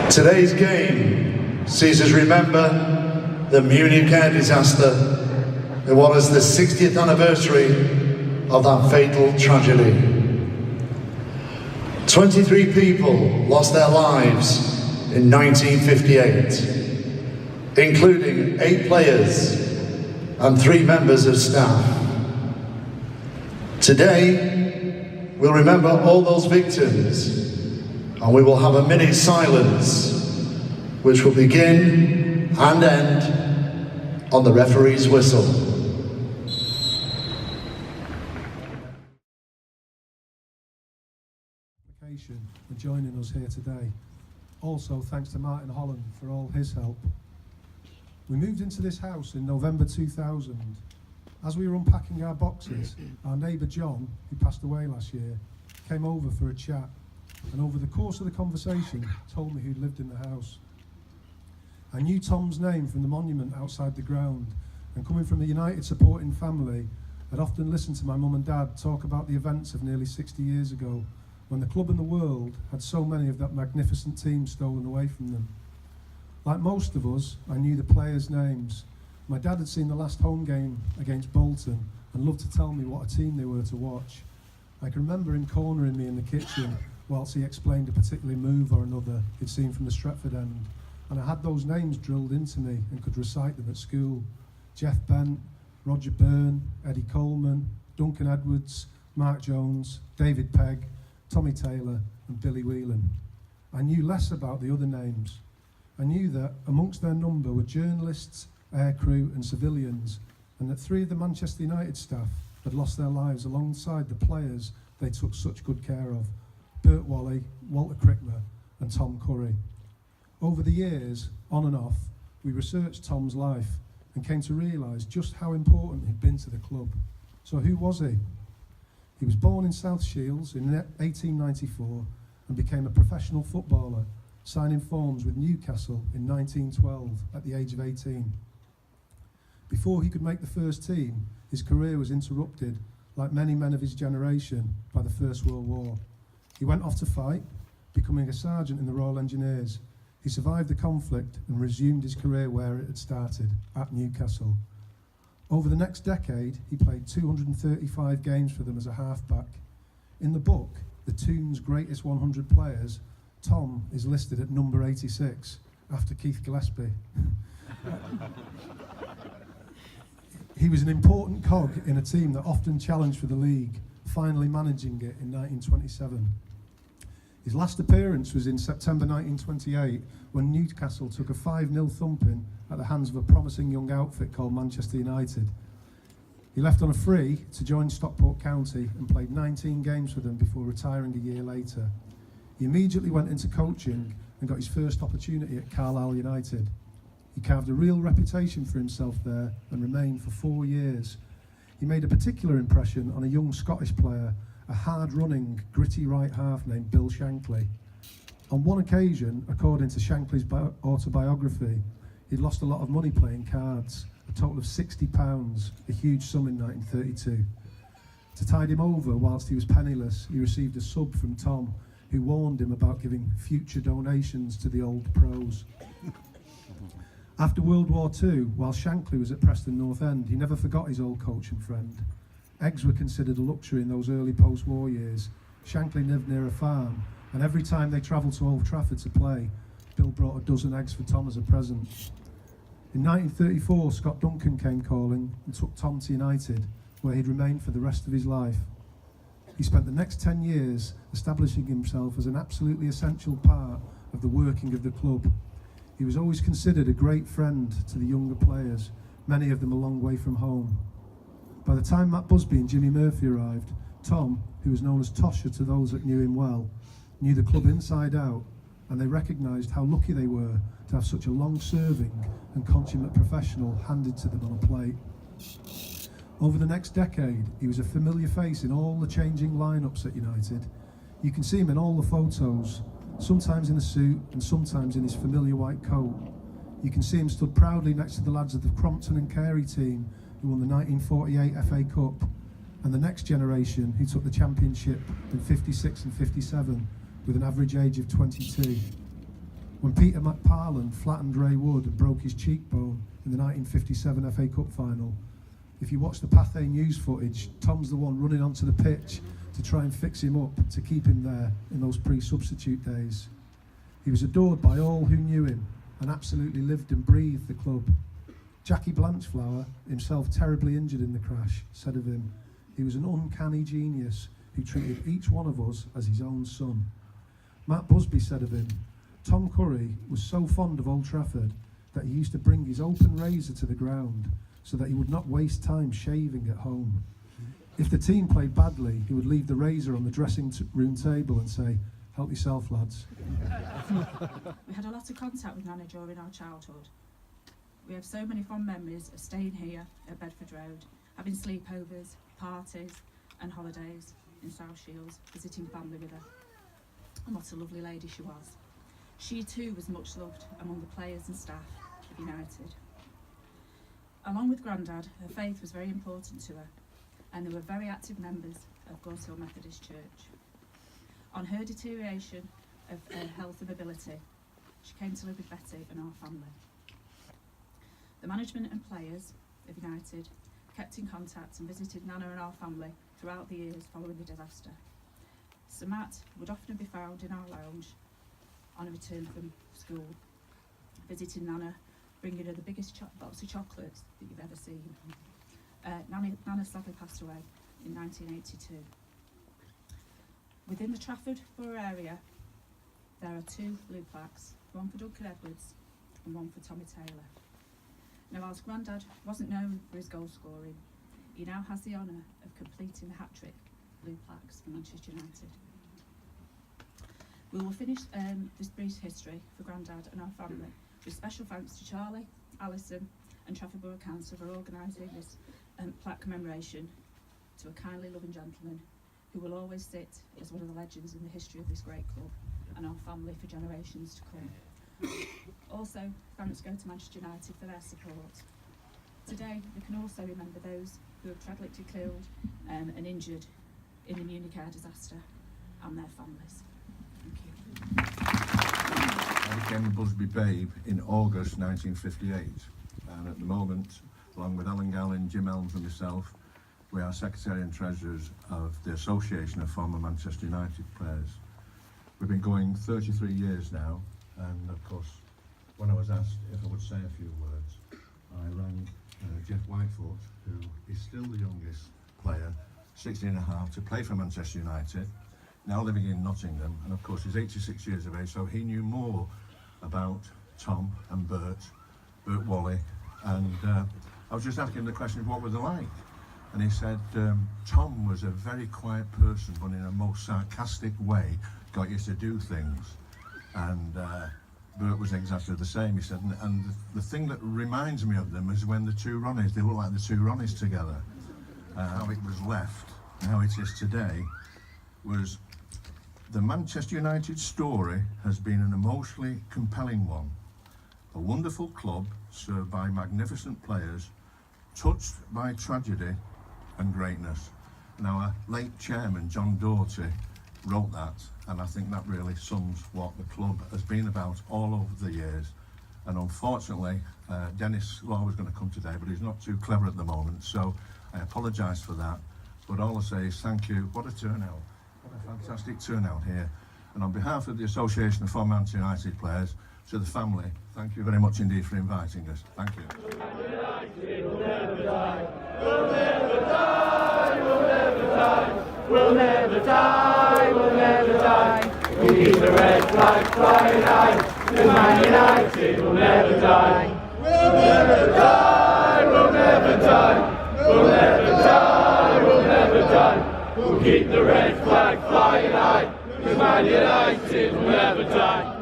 Today's game sees us remember the Munich air disaster. It was the 60th anniversary of that fatal tragedy. 23 people lost their lives in 1958, including 8 players and 3 members of staff. Today, we'll remember all those victims, and we will have a minute silence, which will begin and end on the referee's whistle. For joining us here today. Also, thanks to Martin Holland for all his help. We moved into this house in November 2000. As we were unpacking our boxes, our neighbour John, who passed away last year, came over for a chat, and over the course of the conversation told me who'd lived in the house. I knew Tom's name from the monument outside the ground, and coming from a United supporting family, I'd often listened to my mum and dad talk about the events of nearly 60 years ago, when the club and the world had so many of that magnificent team stolen away from them. Like most of us, I knew the players' names. My dad had seen the last home game against Bolton and loved to tell me what a team they were to watch. I can remember him cornering me in the kitchen whilst he explained a particular move or another he'd seen from the Stretford end, and I had those names drilled into me and could recite them at school. Jeff Bent, Roger Byrne, Eddie Coleman, Duncan Edwards, Mark Jones, David Pegg, Tommy Taylor and Billy Whelan. I knew less about the other names. I knew that amongst their number were journalists, aircrew and civilians, and that 3 of the Manchester United staff had lost their lives alongside the players they took such good care of: Bert Wally, Walter Crickmer and Tom Curry. Over the years, on and off, we researched Tom's life and came to realise just how important he'd been to the club. So who was he? He was born in South Shields in 1894 and became a professional footballer, signing forms with Newcastle in 1912 at the age of 18. Before he could make the first team, his career was interrupted, like many men of his generation, by the First World War. He went off to fight, becoming a sergeant in the Royal Engineers. He survived the conflict and resumed his career where it had started, at Newcastle. Over the next decade, he played 235 games for them as a halfback. In the book, The Toon's Greatest 100 Players, Tom is listed at number 86, after Keith Gillespie. He was an important cog in a team that often challenged for the league, finally managing it in 1927. His last appearance was in September 1928, when Newcastle took a 5-0 thumping at the hands of a promising young outfit called Manchester United. He left on a free to join Stockport County and played 19 games for them before retiring a year later. He immediately went into coaching and got his first opportunity at Carlisle United. He carved a real reputation for himself there and remained for 4 years. He made a particular impression on a young Scottish player, a hard-running, gritty right half named Bill Shankly. On one occasion, according to Shankly's autobiography, he'd lost a lot of money playing cards, a total of £60, a huge sum in 1932. To tide him over whilst he was penniless, he received a sub from Tom, who warned him about giving future donations to the old pros. After World War II, while Shankly was at Preston North End, he never forgot his old coach and friend. Eggs were considered a luxury in those early post-war years. Shankly lived near a farm, and every time they travelled to Old Trafford to play, Bill brought a dozen eggs for Tom as a present. In 1934, Scott Duncan came calling and took Tom to United, where he'd remained for the rest of his life. He spent the next 10 years establishing himself as an absolutely essential part of the working of the club. He was always considered a great friend to the younger players, many of them a long way from home. By the time Matt Busby and Jimmy Murphy arrived, Tom, who was known as Tosher to those that knew him well, knew the club inside out, and they recognised how lucky they were to have such a long-serving and consummate professional handed to them on a plate. Over the next decade, he was a familiar face in all the changing lineups at United. You can see him in all the photos, sometimes in a suit and sometimes in his familiar white coat. You can see him stood proudly next to the lads of the Crompton and Carey team who won the 1948 FA Cup, and the next generation who took the championship in 56 and 57 with an average age of 22. When Peter McParland flattened Ray Wood and broke his cheekbone in the 1957 FA Cup final, if you watch the Pathé News footage, Tom's the one running onto the pitch to try and fix him up, to keep him there in those pre-substitute days. He was adored by all who knew him and absolutely lived and breathed the club. Jackie Blanchflower, himself terribly injured in the crash, said of him, he was an uncanny genius who treated each one of us as his own son. Matt Busby said of him, Tom Curry was so fond of Old Trafford that he used to bring his open razor to the ground so that he would not waste time shaving at home. If the team played badly, he would leave the razor on the dressing room table and say, help yourself, lads. We had a lot of contact with Nana during our childhood. We have so many fond memories of staying here at Bedford Road, having sleepovers, parties and holidays in South Shields, visiting family with her. And what a lovely lady she was. She too was much loved among the players and staff of United. Along with Grandad, her faith was very important to her, and they were very active members of Gorse Hill Methodist Church. On her deterioration of health and mobility, she came to live with Betty and our family. The management and players of United kept in contact and visited Nana and our family throughout the years following the disaster. Sir Matt would often be found in our lounge on a return from school, visiting Nana, bringing her the biggest box of chocolates that you've ever seen. Nana sadly passed away in 1982. Within the Trafford Borough area, there are 2 blue plaques, one for Duncan Edwards and one for Tommy Taylor. Now, whilst Grandad wasn't known for his goal scoring, he now has the honour of completing the hat-trick blue plaques for Manchester United. We will finish this brief history for Grandad and our family with special thanks to Charlie, Alison and Trafford Borough Council for organising this plaque commemoration to a kindly loving gentleman who will always sit as one of the legends in the history of this great club and our family for generations to come. Also, thanks go to Manchester United for their support. Today, we can also remember those who have tragically killed and injured in the Munich disaster and their families. Thank you. I became a Busby Babe in August 1958, and at the moment, along with Alan Gallin, Jim Elms and myself, we are Secretary and Treasurers of the Association of Former Manchester United Players. We've been going 33 years now, and of course, when I was asked if I would say a few words, I rang Jeff Whitefoot, who is still the youngest player, 16 and a half, to play for Manchester United, now living in Nottingham, and of course he's 86 years of age, so he knew more about Tom and Bert Wally, and I was just asking him the question, what were they like? And he said, Tom was a very quiet person, but in a most sarcastic way, got you to do things. And Bert was exactly the same, he said. And the thing that reminds me of them is when the 2 Ronnies, they look like the 2 Ronnies together. How it was left, and how it is today, was the Manchester United story has been an emotionally compelling one. A wonderful club served by magnificent players, touched by tragedy and greatness. And our late chairman, John Doughty, wrote that, and I think that really sums what the club has been about all over the years. And unfortunately, Dennis Law was going to come today, but he's not too clever at the moment, so I apologise for that. But all I say is thank you. What a turnout. What a fantastic turnout here. And on behalf of the Association of Former Manchester United Players, to the family, thank you very much indeed for inviting us. Thank you. We'll never die, we'll never die, we'll never die, we'll never die, we'll never die. We'll keep the red flag flying high, the Man United will never die. We'll never die, we'll never die, we'll never die, we'll never die. We'll keep the red flag flying high, the Man United will never die.